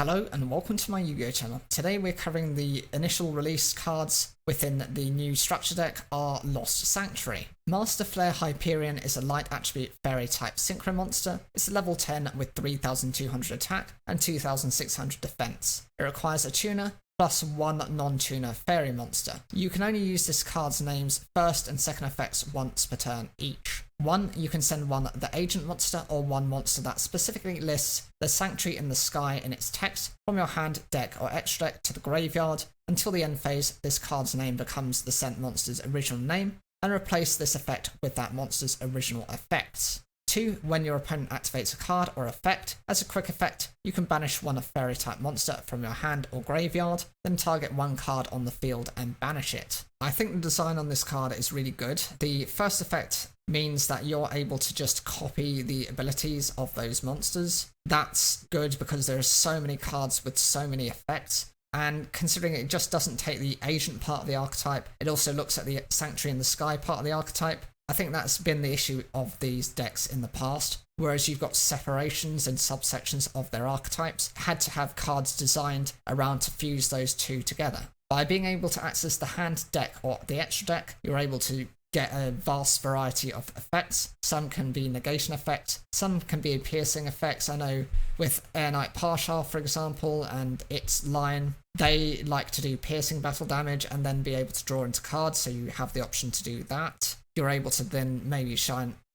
Hello and welcome to my Yu-Gi-Oh channel. Today we're covering the initial release cards within the new structure deck, our Lost Sanctuary. Master Flare Hyperion is a light attribute fairy type synchro monster. It's a level 10 with 3200 attack and 2600 defense. It requires a tuner plus one non-tuner fairy monster. You can only use this card's name's first and second effects once per turn each. You can send one the agent monster or one monster that specifically lists the Sanctuary in the Sky in its text from your hand, deck or extra deck to the graveyard. Until the end phase, this card's name becomes the sent monster's original name, and replace this effect with that monster's original effects. 2. When your opponent activates a card or effect, as a quick effect, you can banish one fairy type monster from your hand or graveyard, then target one card on the field and banish it. I think the design on this card is really good. The first effect means that you're able to just copy the abilities of those monsters. That's good because there are so many cards with so many effects. And considering it just doesn't take the agent part of the archetype, it also looks at the Sanctuary in the Sky part of the archetype. I think that's been the issue of these decks in the past, whereas you've got separations and subsections of their archetypes, had to have cards designed around to fuse those two together. By being able to access the hand, deck or the extra deck, you're able to get a vast variety of effects. Some can be negation effects, some can be piercing effects. I know with Air Knight Parshar, for example, and its line, they like to do piercing battle damage and then be able to draw into cards, so you have the option to do that. You're able to then maybe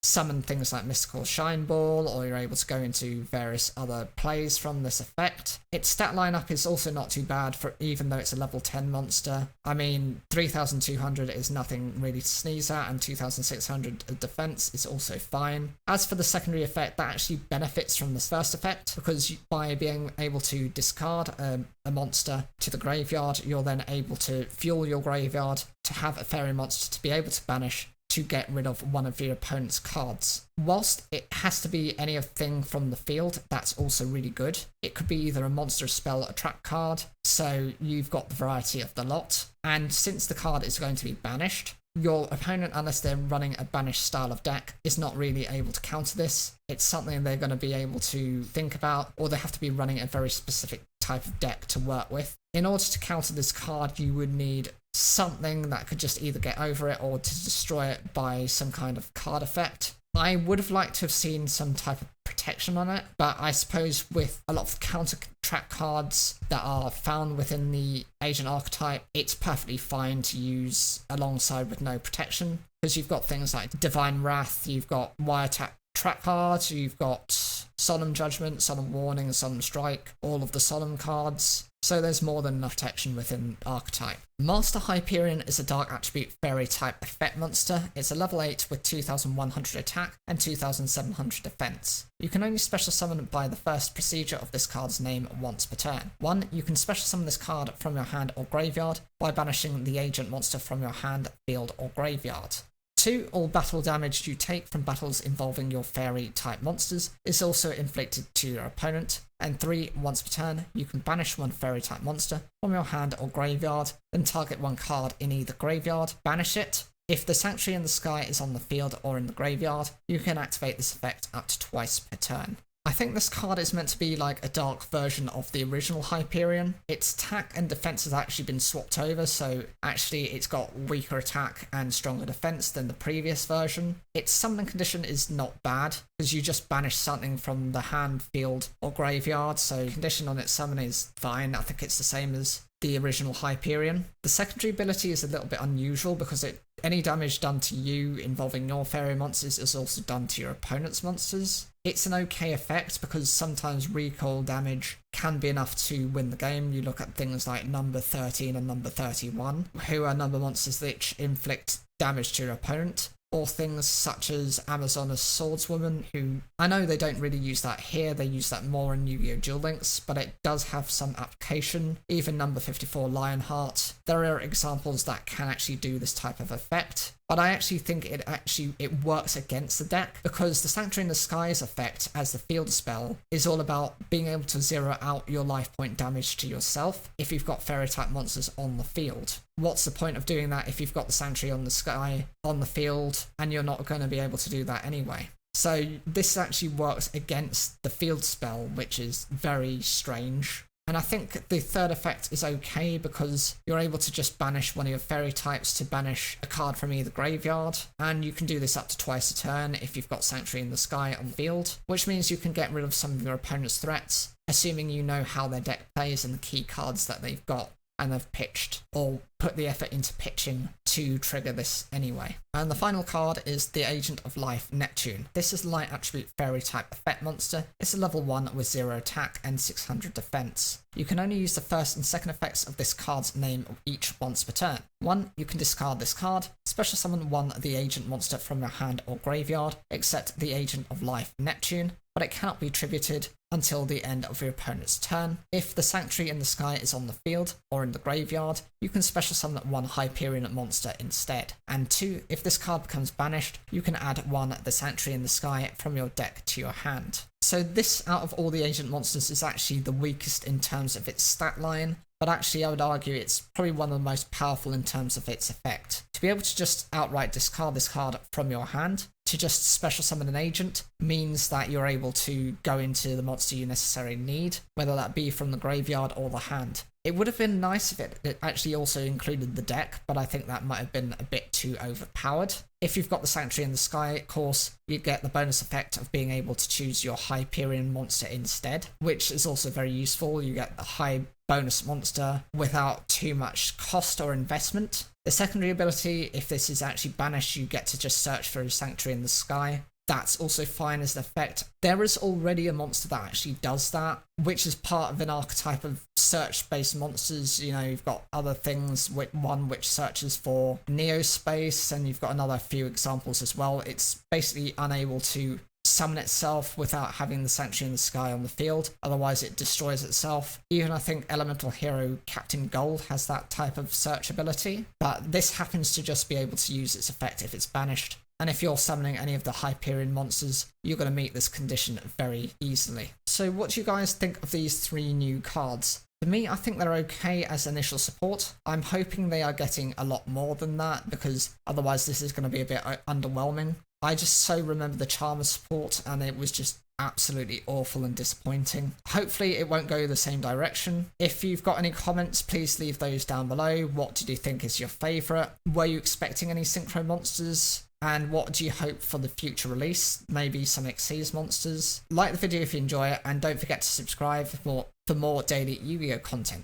summon things like Mystical Shine Ball, or you're able to go into various other plays from this effect. Its stat lineup is also not too bad, for even though it's a level 10 monster. I mean, 3200 is nothing really to sneeze at, and 2600 defense is also fine. As for the secondary effect, that actually benefits from this first effect, because by being able to discard a monster to the graveyard, you're then able to fuel your graveyard to have a fairy monster to be able to banish to get rid of one of your opponent's cards. Whilst it has to be anything from the field, that's also really good. It could be either a monster, spell, or trap card, so you've got the variety of the lot. And since the card is going to be banished, your opponent, unless they're running a banished style of deck, is not really able to counter this. It's something they're going to be able to think about, or they have to be running a very specific type of deck to work with. In order to counter this card, you would need something that could just either get over it or to destroy it by some kind of card effect. I would have liked to have seen some type of protection on it, but I suppose with a lot of counter trap cards that are found within the agent archetype, it's perfectly fine to use alongside with no protection, because you've got things like Divine Wrath, you've got wiretap trap cards, you've got Solemn Judgment, Solemn Warning, Solemn Strike, all of the Solemn cards. So there's more than enough protection within archetype. Master Hyperion is a dark attribute fairy type effect monster. It's a level 8 with 2100 attack and 2700 defense. You can only special summon by the first procedure of this card's name once per turn. 1. You can special summon this card from your hand or graveyard by banishing the agent monster from your hand, field or graveyard. 2. All battle damage you take from battles involving your fairy type monsters is also inflicted to your opponent. And 3. Once per turn, you can banish one fairy type monster from your hand or graveyard, then target one card in either graveyard, banish it. If the Sanctuary in the Sky is on the field or in the graveyard, you can activate this effect up to twice per turn. I think this card is meant to be like a dark version of the original Hyperion. Its attack and defense has actually been swapped over, so actually it's got weaker attack and stronger defense than the previous version. Its summoning condition is not bad, because you just banish something from the hand, field or graveyard, so condition on its summon is fine. I think it's the same as the original Hyperion. The secondary ability is a little bit unusual, because any damage done to you involving your fairy monsters is also done to your opponent's monsters. It's an okay effect, because sometimes recoil damage can be enough to win the game. You look at things like number 13 and number 31, who are number monsters that inflict damage to your opponent. Or things such as Amazoness Swordswoman, who I know they don't really use that here, they use that more in Yu-Gi-Oh! Duel Links, but it does have some application. Even number 54 Lionheart, there are examples that can actually do this type of effect. But I actually think it works against the deck, because the Sanctuary in the Skies effect as the field spell is all about being able to zero out your life point damage to yourself if you've got fairy type monsters on the field. What's the point of doing that if you've got the Sanctuary on the Sky on the field and you're not going to be able to do that anyway? So this actually works against the field spell, which is very strange. And I think the third effect is okay because you're able to just banish one of your fairy types to banish a card from either graveyard, and you can do this up to twice a turn if you've got Sanctuary in the Sky on the field, which means you can get rid of some of your opponent's threats, assuming you know how their deck plays and the key cards that they've got and they've pitched, or put the effort into pitching to trigger this anyway. And the final card is the Agent of Life, Neptune. This is a light attribute fairy type effect monster. It's a level 1 with 0 attack and 600 defense. You can only use the first and second effects of this card's name each once per turn. 1. You can discard this card, special summon one of the agent monster from your hand or graveyard, except the Agent of Life, Neptune, but it cannot be tributed until the end of your opponent's turn. If the Sanctuary in the Sky is on the field or in the graveyard, you can special summon one Hyperion monster instead. And 2, if this card becomes banished, you can add one the Sanctuary in the Sky from your deck to your hand. So this, out of all the agent monsters, is actually the weakest in terms of its stat line, but actually I would argue it's probably one of the most powerful in terms of its effect. To be able to just outright discard this card from your hand to just special summon an agent means that you're able to go into the monster you necessarily need, whether that be from the graveyard or the hand. It would have been nice if it actually also included the deck, but I think that might have been a bit too overpowered. If you've got the Sanctuary in the Sky, of course, you get the bonus effect of being able to choose your Hyperion monster instead, which is also very useful. You get the high bonus monster without too much cost or investment. The secondary ability, if this is actually banished, you get to just search for a Sanctuary in the Sky. That's also fine as an effect. There is already a monster that actually does that, which is part of an archetype of search-based monsters. You know, you've got other things, one which searches for Neospace, and you've got another few examples as well. It's basically unable to summon itself without having the Sanctuary in the Sky on the field, otherwise it destroys itself. Even I think Elemental Hero Captain Gold has that type of search ability, but this happens to just be able to use its effect if it's banished. And if you're summoning any of the Hyperion monsters, you're going to meet this condition very easily. So what do you guys think of these 3 new cards? For me, I think they're okay as initial support. I'm hoping they are getting a lot more than that, because otherwise this is going to be a bit underwhelming. I just so remember the Charmer support, and it was just absolutely awful and disappointing. Hopefully it won't go the same direction. If you've got any comments, please leave those down below. What did you think is your favourite? Were you expecting any synchro monsters? And what do you hope for the future release? Maybe some Xyz monsters? Like the video if you enjoy it, and don't forget to subscribe for more daily Yu-Gi-Oh content.